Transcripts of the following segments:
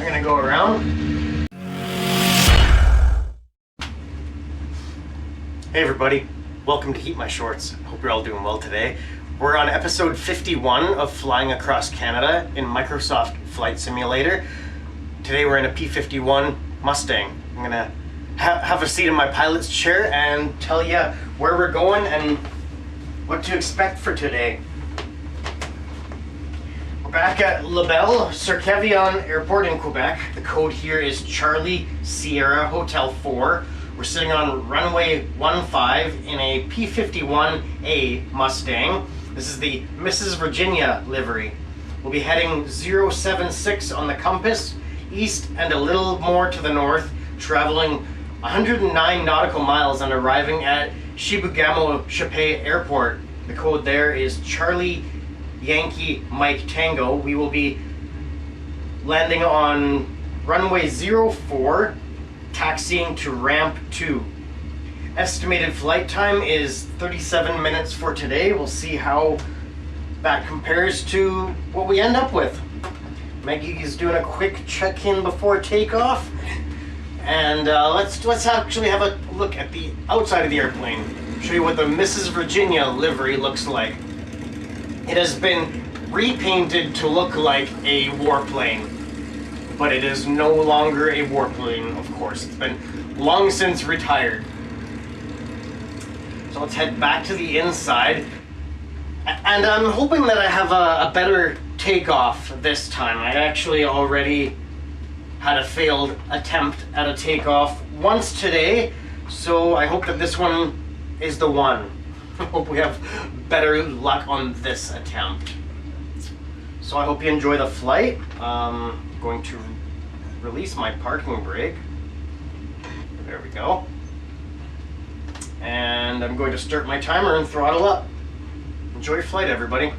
I'm gonna go around. Hey everybody, welcome to HeatMyShorts. Hope you're all doing well today. We're on episode 51 of Flying Across Canada in Microsoft Flight Simulator. Today we're in a P-51 Mustang. I'm gonna have a seat in my pilot's chair and tell you where we're going and what to expect for today. We're back at Lebel-sur-Quévillon Airport in Quebec. The code here is Charlie Sierra Hotel 4. We're sitting on runway 15 in a P-51A Mustang. This is the Mrs. Virginia livery. We'll be heading 076 on the compass, east and a little more to the north, traveling 109 nautical miles and arriving at Chibougamau-Chapais Airport. The code there is Charlie Yankee Mike Tango. We will be landing on runway 04, taxiing to ramp 2. Estimated flight time is 37 minutes for today. We'll see how that compares to what we end up with. Maggie is doing a quick check-in before takeoff, and let's actually have a look at the outside of the airplane. Show you what the Mrs. Virginia livery looks like. It has been repainted to look like a warplane, but it is no longer a warplane, of course. It's been long since retired. So let's head back to the inside. And I'm hoping that I have a better takeoff this time. I actually already had a failed attempt at a takeoff once today, so I hope that this one is the one. I hope we have better luck on this attempt. So I hope you enjoy the flight. I'm going to release my parking brake. There we go. And I'm going to start my timer and throttle up. Enjoy your flight, everybody.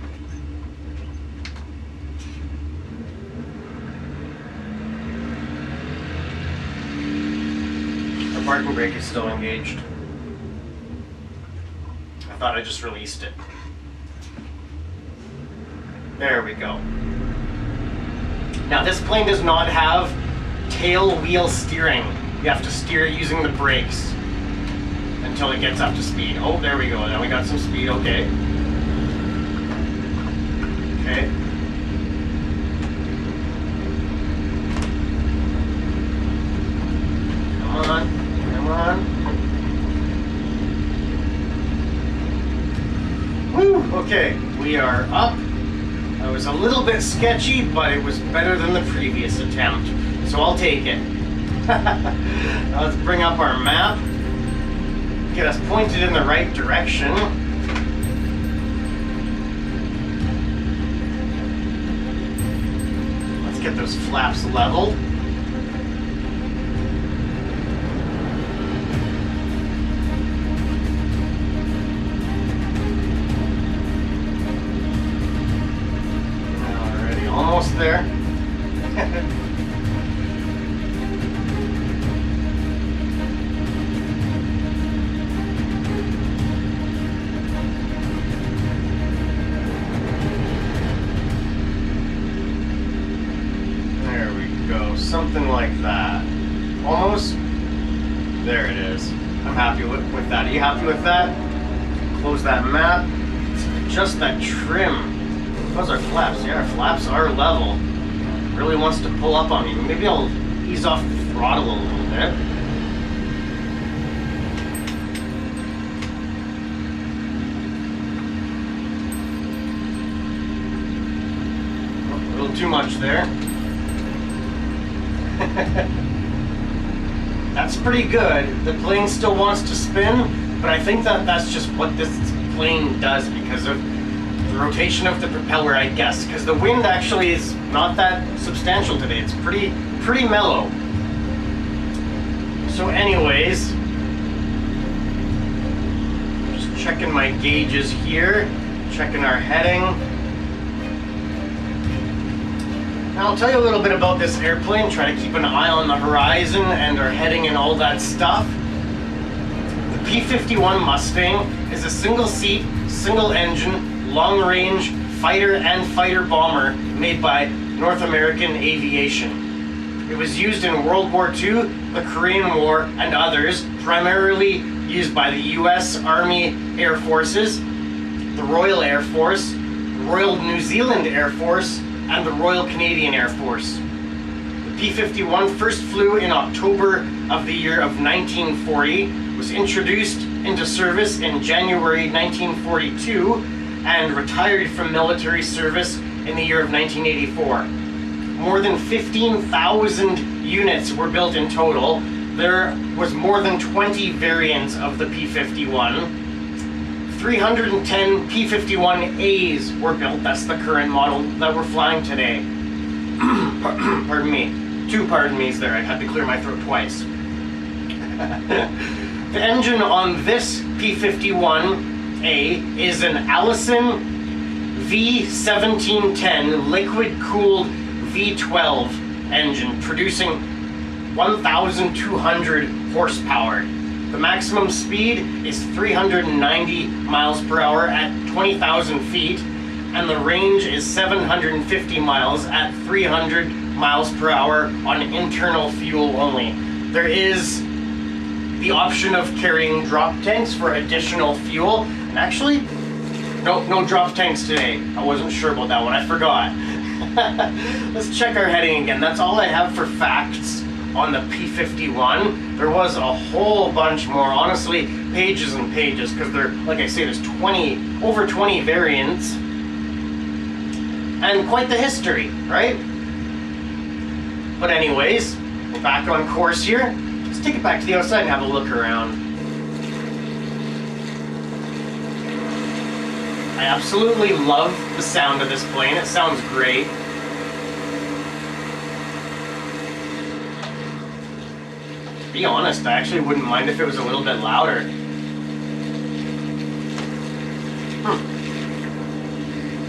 Our parking brake is still engaged. I thought I just released it. There we go. Now this plane does not have tail wheel steering. You have to steer it using the brakes until it gets up to speed. Oh, there we go. Now we got some speed. Okay. Okay. Come on. Come on. Woo! Okay. We are up. It was a little bit sketchy, but it was better than the previous attempt. So I'll take it. Now let's bring up our map. Get us pointed in the right direction. Let's get those flaps leveled. Alrighty, almost there. Something like that. Almost. There it is. I'm happy with that. Are you happy with that? Close that map. Adjust that trim. Those are flaps. Yeah, our flaps are level. Really wants to pull up on me. Maybe I'll ease off the throttle a little bit. Oh, a little too much there. That's pretty good. The plane still wants to spin, but I think that's just what this plane does because of the rotation of the propeller, I guess. Because the wind actually is not that substantial today. It's pretty mellow. So anyways, just checking my gauges here, checking our heading. Now I'll tell you a little bit about this airplane, try to keep an eye on the horizon and our heading and all that stuff. The P-51 Mustang is a single-seat, single-engine, long-range fighter and fighter bomber made by North American Aviation. It was used in World War II, the Korean War, and others, primarily used by the US Army Air Forces, the Royal Air Force, the Royal New Zealand Air Force, and the Royal Canadian Air Force. The P-51 first flew in October of the year of 1940, was introduced into service in January 1942, and retired from military service in the year of 1984. More than 15,000 units were built in total. There was more than 20 variants of the P-51. 310 P-51As were built. That's the current model that we're flying today. Pardon me. Two pardon me's there. I had to clear my throat twice. The engine on this P-51A is an Allison V1710 liquid-cooled V12 engine, producing 1,200 horsepower. The maximum speed is 390 miles per hour at 20,000 feet, and the range is 750 miles at 300 miles per hour on internal fuel only. There is the option of carrying drop tanks for additional fuel, and actually, no drop tanks today. I wasn't sure about that one, I forgot. Let's check our heading again. That's all I have for facts on the P-51. There was a whole bunch more, honestly, pages and pages, because there, like I say, there's over 20 variants, and quite the history, right? But anyways, we're back on course here. Let's take it back to the outside and have a look around. I absolutely love the sound of this plane. It sounds great. To be honest, I actually wouldn't mind if it was a little bit louder.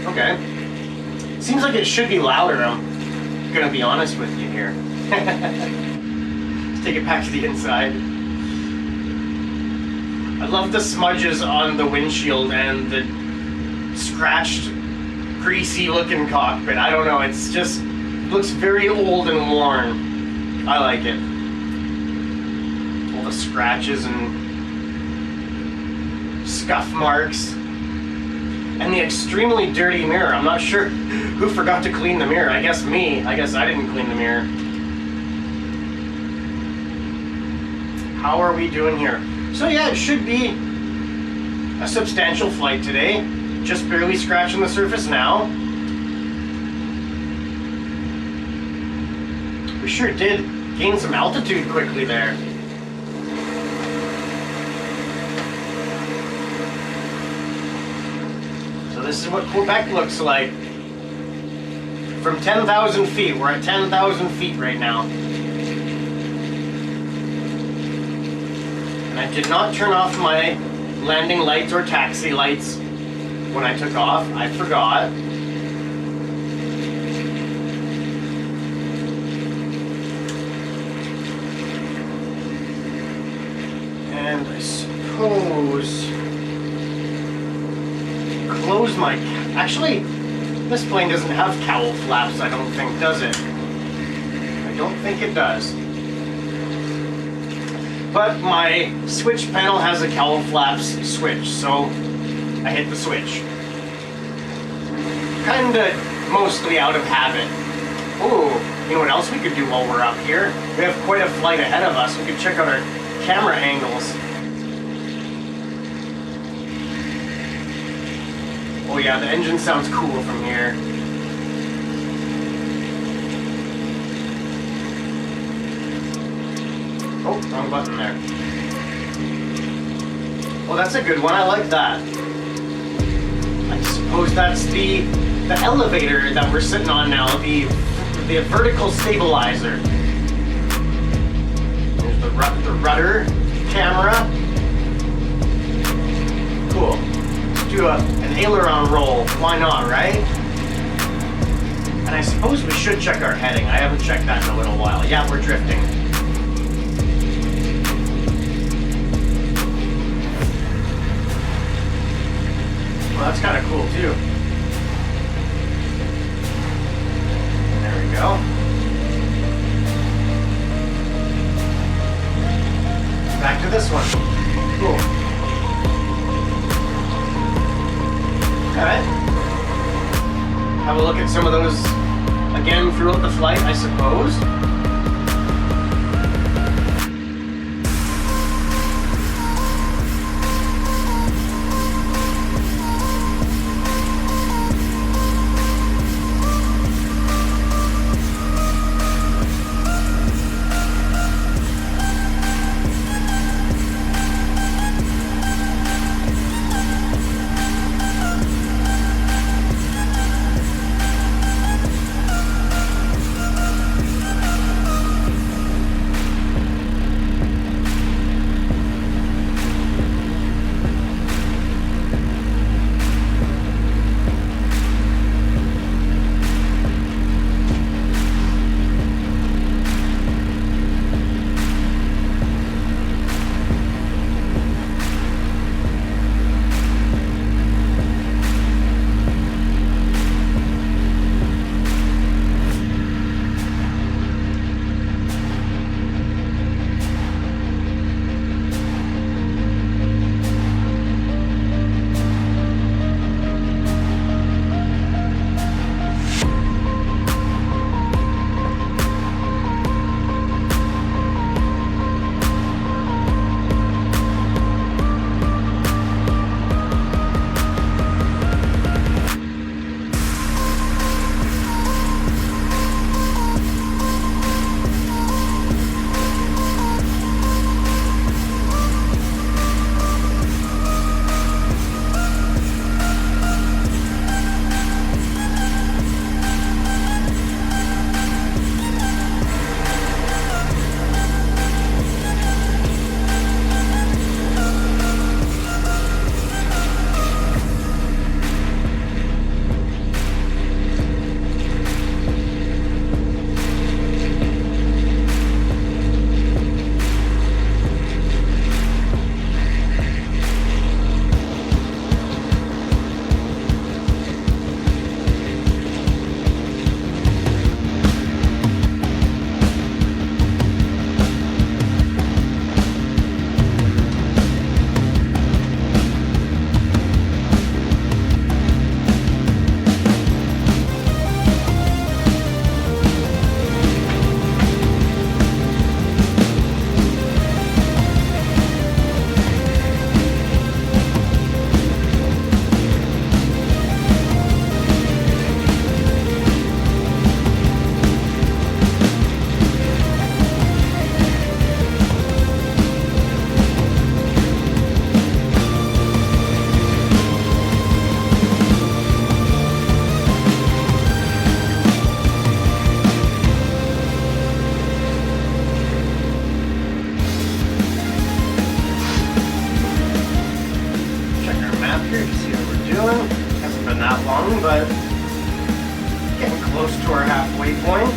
Okay. Seems like it should be louder, I'm gonna be honest with you here. Let's take it back to the inside. I love the smudges on the windshield and the scratched, greasy looking cockpit. I don't know, it's just looks very old and worn. I like it. All the scratches and scuff marks. And the extremely dirty mirror. I'm not sure who forgot to clean the mirror. I guess me. I guess I didn't clean the mirror. How are we doing here? So yeah, it should be a substantial flight today. Just barely scratching the surface now. We sure did gain some altitude quickly there. So this is what Quebec looks like. From 10,000 feet, we're at 10,000 feet right now. And I did not turn off my landing lights or taxi lights when I took off. I forgot. And I suppose close my... Actually, this plane doesn't have cowl flaps, I don't think, does it? I don't think it does. But my switch panel has a cowl flaps switch, so I hit the switch. Kinda mostly out of habit. Ooh, you know what else we could do while we're up here? We have quite a flight ahead of us. We could check out our camera angles. Oh yeah, the engine sounds cool from here. Oh, wrong button there. Well, that's a good one. I like that. I suppose that's the elevator that we're sitting on now, the vertical stabilizer. There's the rudder camera. Cool. Let's do an aileron roll. Why not, right? And I suppose we should check our heading. I haven't checked that in a little while. Yeah, we're drifting. Well, that's kind of cool too. There we go. one. Cool. Alright. Have a look at some of those again throughout the flight, I suppose. But getting close to our halfway point.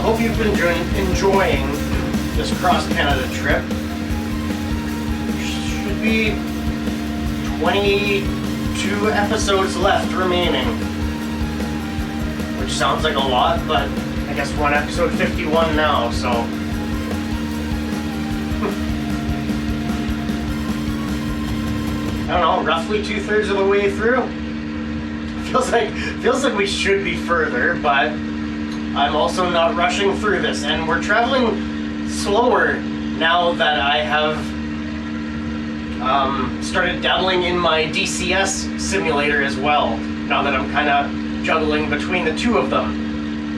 Hope you've been enjoying this cross-Canada trip. Should be 22 episodes left remaining, which sounds like a lot, but I guess we're on episode 51 now, so I don't know, roughly 2/3 of the way through. Feels like we should be further, but I'm also not rushing through this, and we're traveling slower now that I have started dabbling in my DCS simulator as well, now that I'm kind of juggling between the two of them.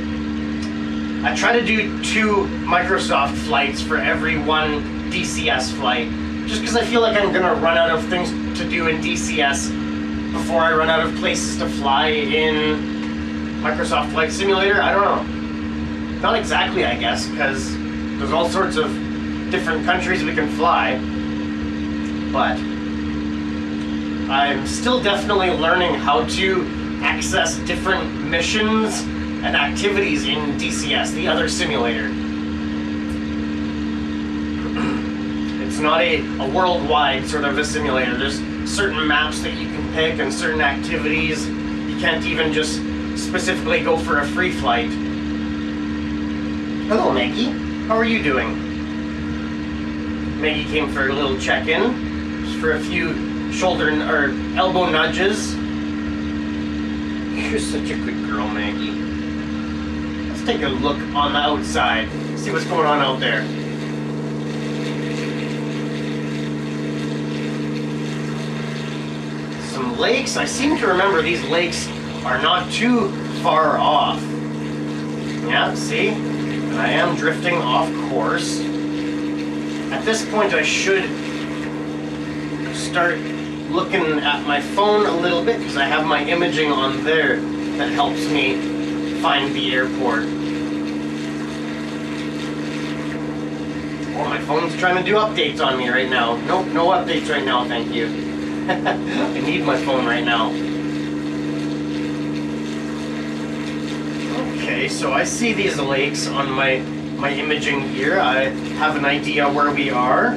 I try to do 2 Microsoft flights for every 1 DCS flight, just because I feel like I'm gonna run out of things to do in DCS before I run out of places to fly in Microsoft Flight Simulator. I don't know. Not exactly, I guess, because there's all sorts of different countries we can fly, but I'm still definitely learning how to access different missions and activities in DCS, the other simulator. It's not a worldwide sort of a simulator. There's certain maps that you can pick and certain activities. You can't even just specifically go for a free flight. Hello, Maggie. How are you doing? Maggie came for a little check-in, just for a few shoulder or elbow nudges. You're such a good girl, Maggie. Let's take a look on the outside, see what's going on out there. Some lakes. I seem to remember these lakes are not too far off. Yeah, see? And I am drifting off course. At this point, I should start looking at my phone a little bit because I have my imaging on there that helps me find the airport. Oh, my phone's trying to do updates on me right now. Nope, no updates right now, thank you. I need my phone right now. Okay, so I see these lakes on my imaging here. I have an idea where we are.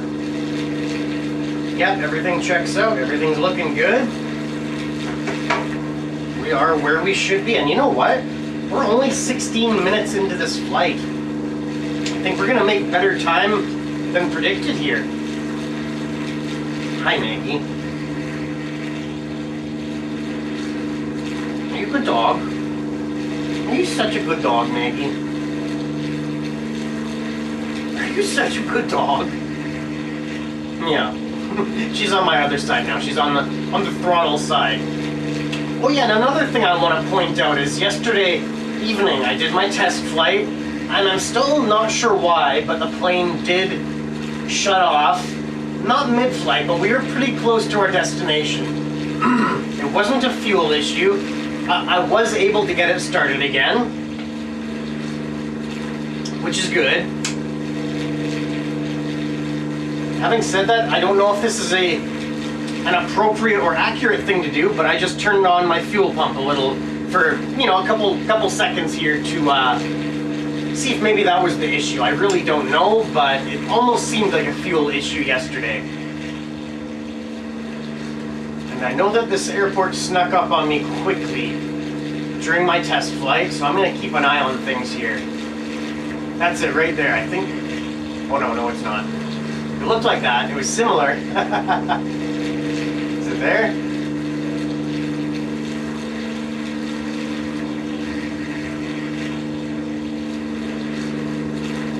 Yep, everything checks out. Everything's looking good. We are where we should be. And you know what? We're only 16 minutes into this flight. I think we're going to make better time than predicted here. Hi, Maggie. Are you a good dog? Are you such a good dog, Maggie? Are you such a good dog? Yeah. She's on my other side now. She's on the throttle side. Oh yeah, and another thing I want to point out is yesterday evening I did my test flight, and I'm still not sure why, but the plane did shut off. Not mid-flight, but we were pretty close to our destination. It wasn't a fuel issue. I was able to get it started again, which is good. Having said that, I don't know if this is an appropriate or accurate thing to do, but I just turned on my fuel pump a little for, you know, a couple seconds here to see if maybe that was the issue. I really don't know, but it almost seemed like a fuel issue yesterday. And I know that this airport snuck up on me quickly during my test flight, so I'm going to keep an eye on things here. That's it right there, I think. Oh no, it's not. It looked like that. It was similar. Is it there?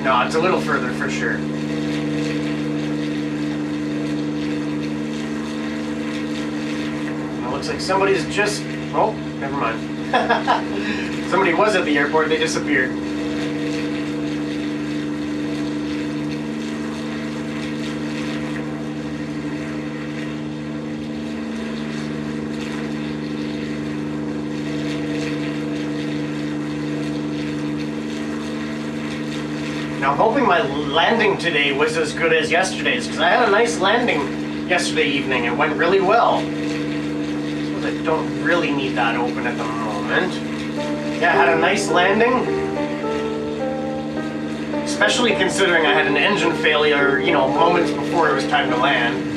No, it's a little further for sure. It looks like somebody's just... Oh, never mind. Somebody was at the airport, they disappeared. Now I'm hoping my landing today was as good as yesterday's, because I had a nice landing yesterday evening. It went really well. I suppose I don't really need that open at the moment. Yeah, I had a nice landing. Especially considering I had an engine failure, you know, moments before it was time to land.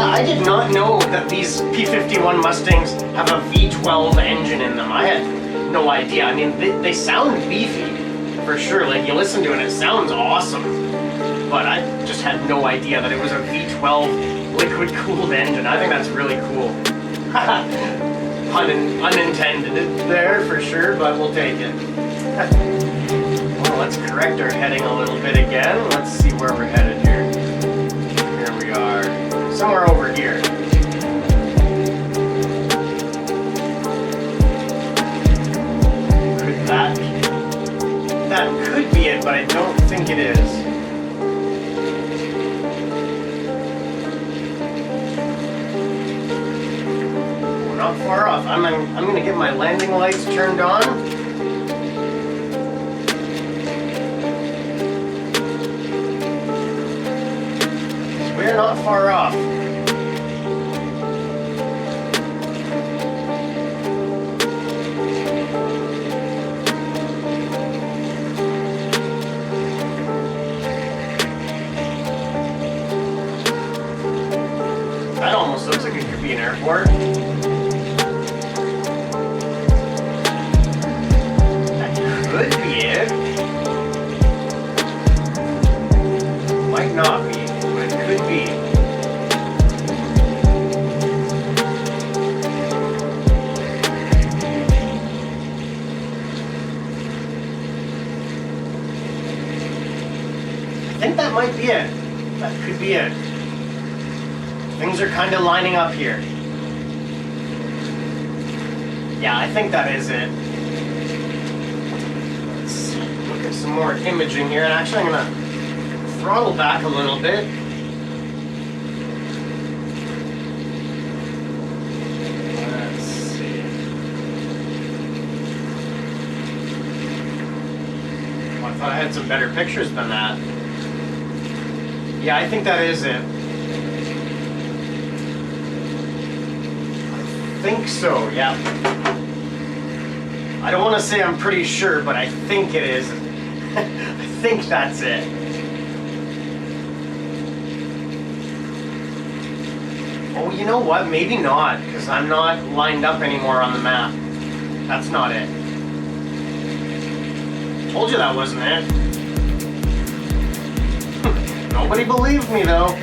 I did not know that these P-51 Mustangs have a V12 engine in them. I had no idea. I mean, they sound beefy, for sure. Like, you listen to it, it sounds awesome. But I just had no idea that it was a V12 liquid-cooled engine. I think that's really cool. Unintended there, for sure, but we'll take it. Oh, let's correct our heading a little bit again. Let's see where we're headed here. Here we are. Somewhere over here. Could that be? That could be it, but I don't think it is. We're not far off. I'm going to get my landing lights turned on. We're not far off. That almost looks like it could be an airport. That could be it. Might not be, but it could be. I think that might be it. That could be it. Things are kind of lining up here. Yeah, I think that is it. Let's look at some more imaging here. And actually, I'm going to throttle back a little bit. Let's see. Oh, I thought I had some better pictures than that. Yeah, I think that is it. I think so, yeah. I don't want to say I'm pretty sure, but I think it is. I think that's it. Oh, you know what? Maybe not, because I'm not lined up anymore on the map. That's not it. Told you that wasn't it. Nobody believed me, though.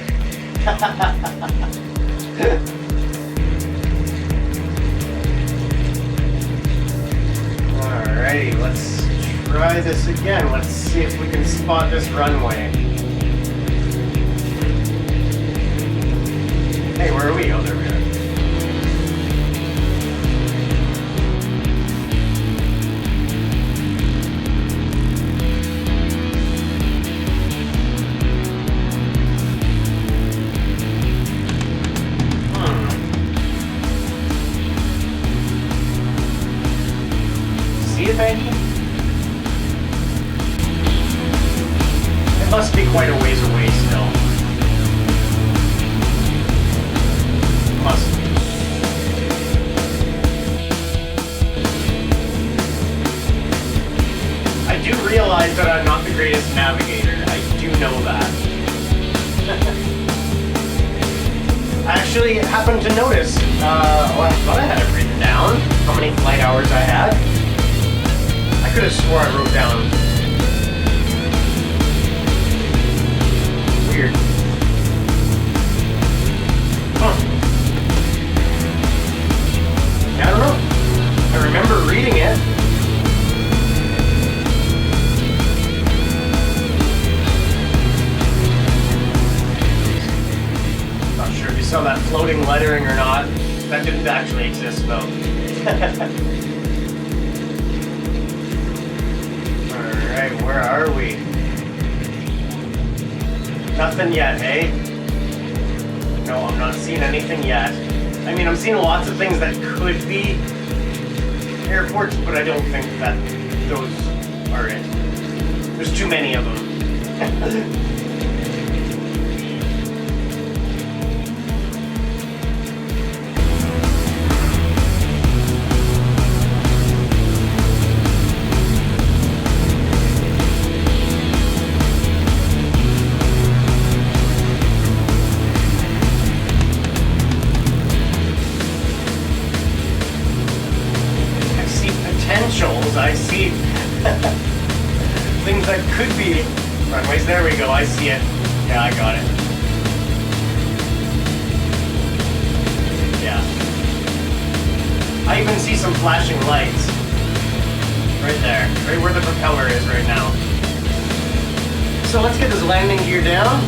Alrighty, let's try this again. Let's see if we can spot this runway. Hey, where are we? Oh, there we are. It must be quite a ways away still. Must be. I do realize that I'm not the greatest navigator. I do know that. I actually happened to notice, well, I thought I had it written down, how many flight hours I had. I could have swore I wrote down. Weird. Huh. Yeah, I don't know. I remember reading it. Not sure if you saw that floating lettering or not. That didn't actually exist though. Alright, where are we? Nothing yet, eh? No, I'm not seeing anything yet. I mean, I'm seeing lots of things that could be airports, but I don't think that those are it. There's too many of them. I see things that could be runways. There we go, I see it. Yeah, I got it. Yeah. I even see some flashing lights. Right there. Right where the propeller is right now. So let's get this landing gear down.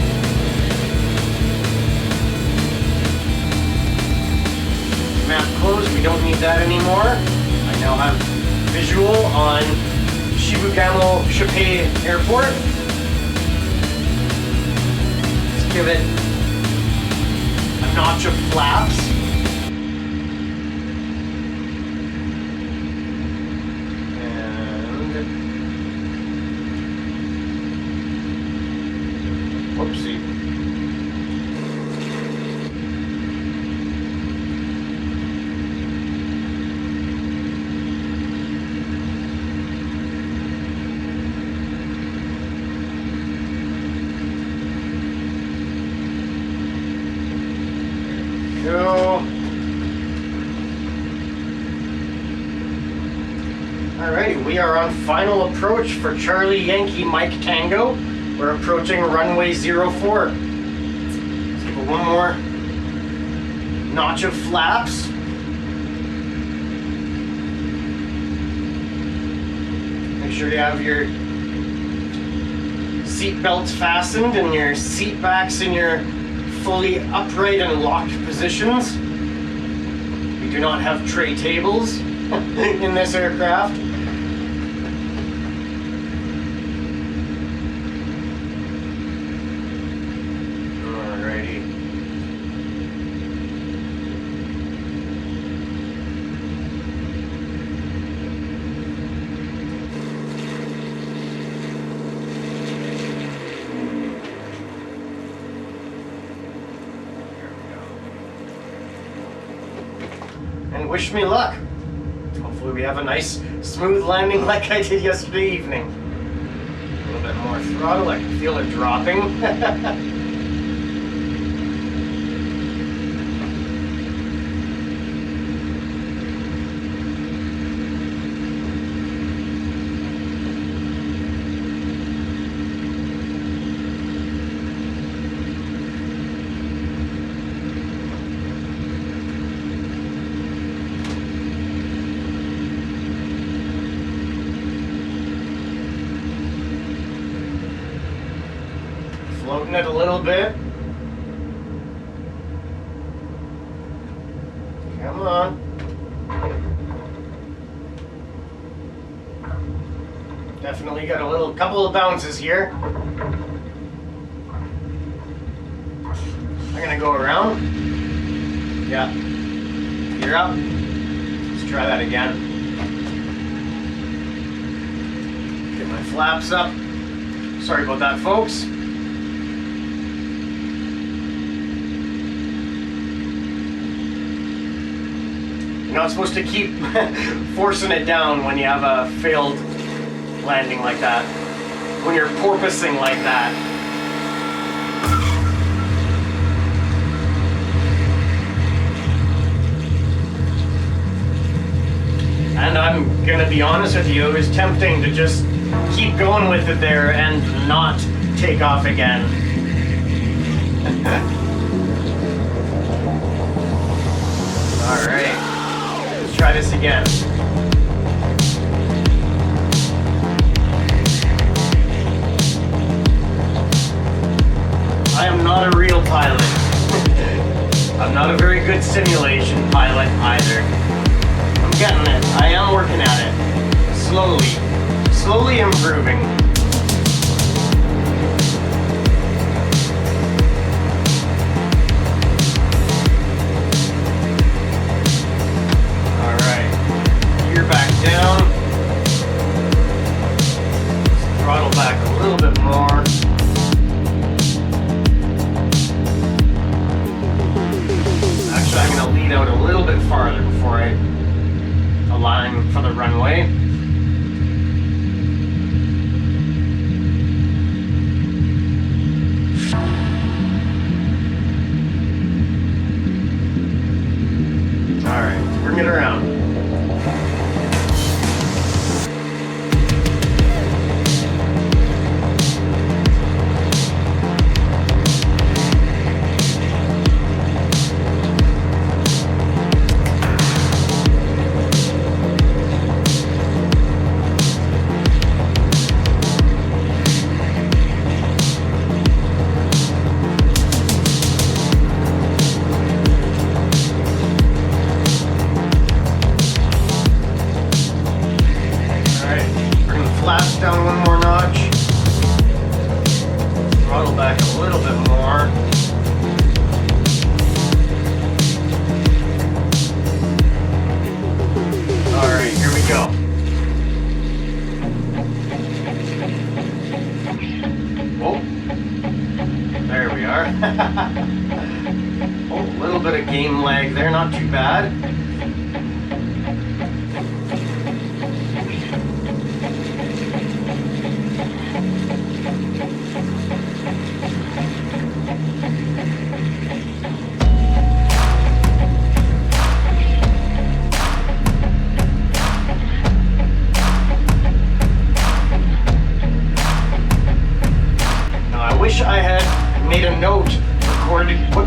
Map closed, we don't need that anymore. I now have visual on Shibugamo Shipei Airport. Let's give it a notch of flaps. And whoopsie. Alrighty, we are on final approach for Charlie Yankee Mike Tango. We're approaching runway 04. Let's give it one more notch of flaps. Make sure you have your seat belts fastened and your seat backs in your fully upright and locked positions. We do not have tray tables in this aircraft. Alrighty. And wish me luck. Hopefully we have a nice smooth landing like I did yesterday evening. A little bit more throttle, I can feel it dropping. Floating it a little bit. Come on. Definitely got a couple of bounces here. I'm gonna go around. Yeah. You're up. Let's try that again. Get my flaps up. Sorry about that, folks. You're not supposed to keep forcing it down when you have a failed landing like that. When you're porpoising like that. And I'm gonna be honest with you, it was tempting to just keep going with it there and not take off again. Alright. Try this again. I am not a real pilot. I'm not a very good simulation pilot either. I'm getting it. I am working at it. Slowly improving. Down. Throttle back a little bit more. Actually, I'm going to lead out a little bit farther before I align for the runway. Alright, bring it around.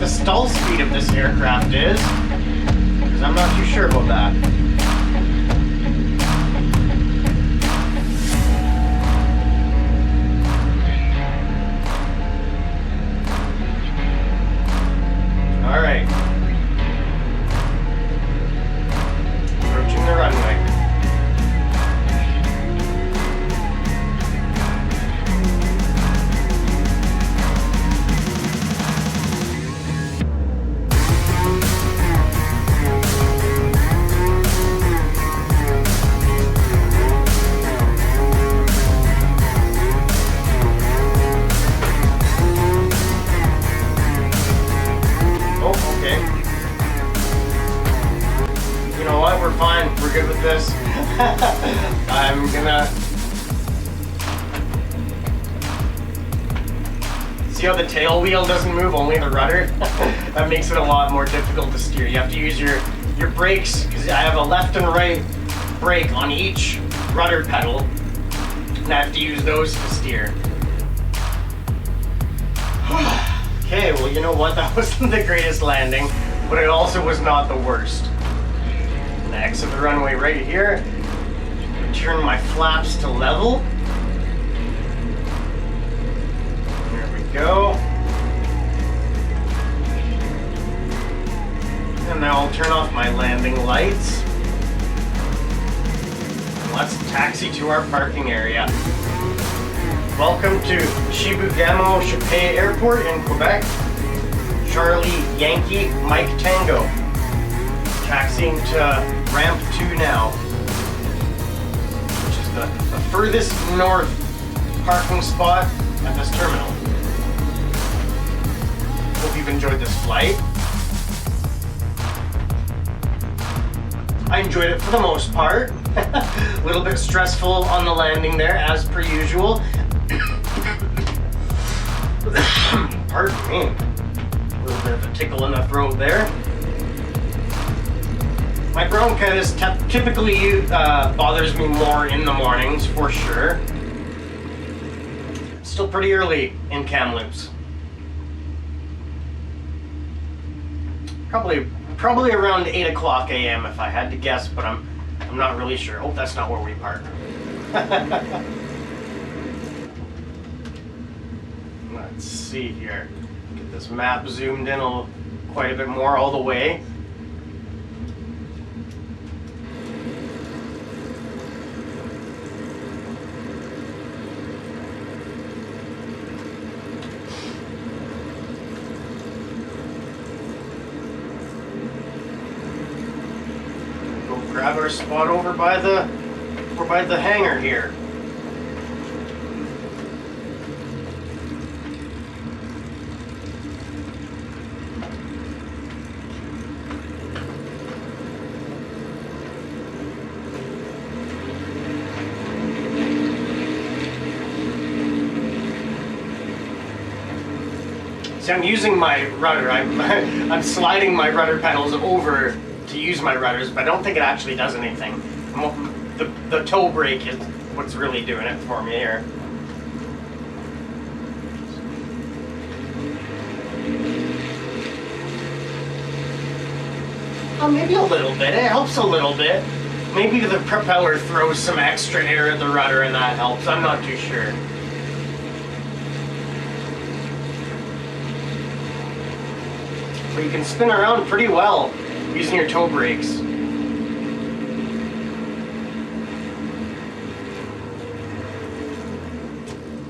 the stall speed of this aircraft is, because I'm not too sure about that. Alright. Approaching the runway. Good with this. I'm gonna see how the tail wheel doesn't move, only the rudder. That makes it a lot more difficult to steer. You have to use your brakes, because I have a left and right brake on each rudder pedal, and I have to use those to steer. Okay, well, you know what? That wasn't the greatest landing, but it also was not the worst. Exit the runway right here. Turn my flaps to level. There we go. And now I'll turn off my landing lights. And let's taxi to our parking area. Welcome to Chibougamau-Chapais Airport in Quebec. Charlie Yankee Mike Tango. Taxiing to ramp 2 now, which is the furthest north parking spot at this terminal. Hope you've enjoyed this flight. I enjoyed it for the most part. A little bit stressful on the landing there, as per usual. Pardon me. A little bit of a tickle in the throat there. My bronchitis typically bothers me more in the mornings, for sure. It's still pretty early in Kamloops. Probably around 8 o'clock a.m. if I had to guess, but I'm not really sure. Oh, that's not where we park. Let's see here. Get this map zoomed in quite a bit more all the way. Grab our spot over by the hangar here. See, I'm using my rudder. I'm sliding my rudder pedals over to use my rudders, but I don't think it actually does anything. The toe brake is what's really doing it for me here. Oh, maybe a little bit. It helps a little bit. Maybe the propeller throws some extra air at the rudder and that helps. I'm not too sure. But you can spin around pretty well using your toe brakes.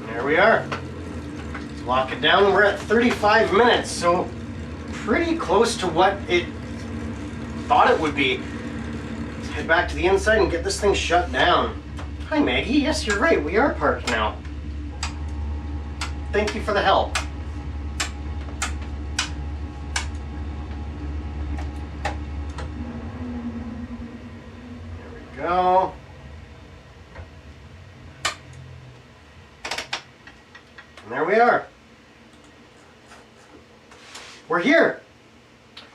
There we are. Let's lock it down. We're at 35 minutes, so pretty close to what it thought it would be. Let's head back to the inside and get this thing shut down. Hi Maggie, yes you're right, we are parked now. Thank you for the help. Go. And there we are. We're here.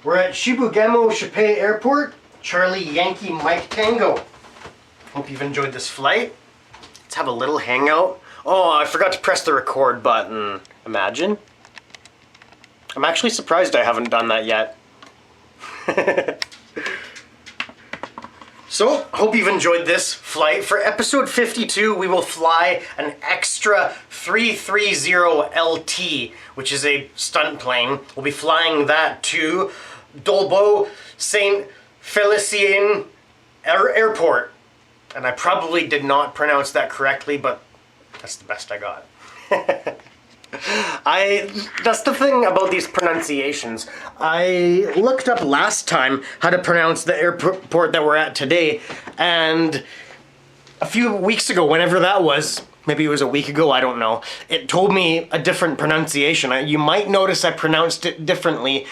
We're at Chibougamau-Chapais Airport, Charlie Yankee Mike Tango. Hope you've enjoyed this flight. Let's have a little hangout. Oh, I forgot to press the record button. Imagine. I'm actually surprised I haven't done that yet. So, hope you've enjoyed this flight. For episode 52, we will fly an extra 330 LT, which is a stunt plane. We'll be flying that to Dolbeau Saint Félicien Airport. And I probably did not pronounce that correctly, but that's the best I got. That's the thing about these pronunciations. I looked up last time how to pronounce the airport that we're at today, and a few weeks ago, whenever that was, maybe it was a week ago, I don't know, it told me a different pronunciation. You might notice I pronounced it differently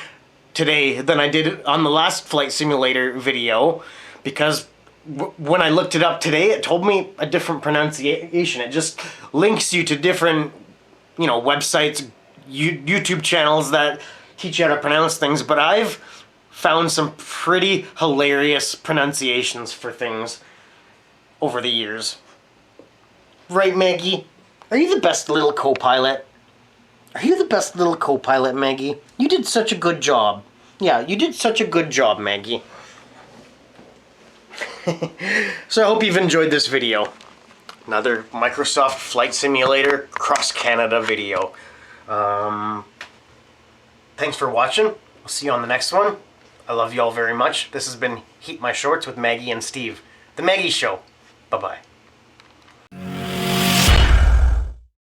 today than I did on the last flight simulator video, because when I looked it up today, it told me a different pronunciation. It just links you to different, you know, websites, YouTube channels that teach you how to pronounce things, but I've found some pretty hilarious pronunciations for things over the years. Right, Maggie? Are you the best little co-pilot? Are you the best little co-pilot, Maggie? You did such a good job. Yeah, you did such a good job, Maggie. So I hope you've enjoyed this video. Another Microsoft Flight Simulator Cross Canada video. Thanks for watching. I'll see you on the next one. I love you all very much. This has been Heat My Shorts with Maggie and Steve. The Maggie Show. Bye-bye.